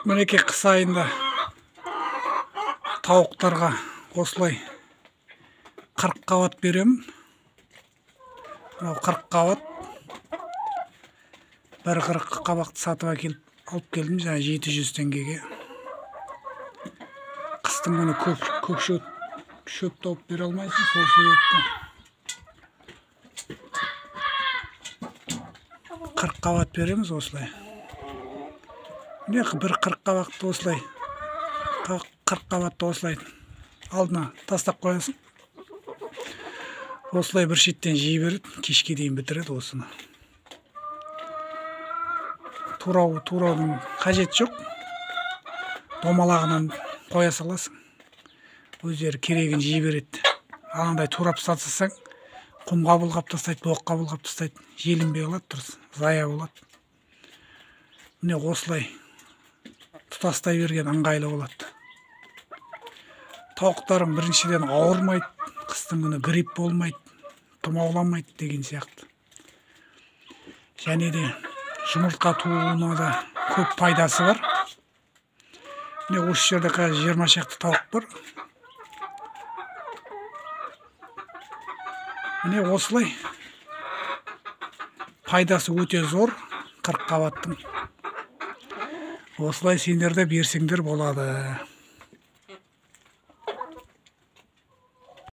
Мінекей қыс айында тауықтарға осылай 40 қабат беремін. Мынау 40 қабат. Бір 40 қабақты сатып алып келдім, жаңа 700 теңгеге. Қыстың күні көк шөп тауып бере алмайсың, сол себепті 40 қабат береміз осылай. Міне бір 40 қабатты осылай 40 қабатты осылай алдына тастап қоясың. Осылай бір шеттен жей береді, кешке дейін бітіреді осыны. Тураудың қажет жоқ. Домалағынан қоя саласың. Өздері керегін жей береді. Анандай турап сатсаң, құмға былғап тастайды, боққа былғап тастайды. Желінбей қалады, дұрыс, зая болады. Міне осылай тұтастай берген ыңғайлы болады. Тауықтарың біріншіден ауырмайды, қыстың күні грипп болмайды, тұмауламайды деген сияқты. Және де жұмыртқа тууына да көп пайдасы бар. Міне осы жерде қазір 20 шақты тауық бар. Міне осылай пайдасы өте зор 40 қабаттың. Осылай сендер де берсеңдер болады.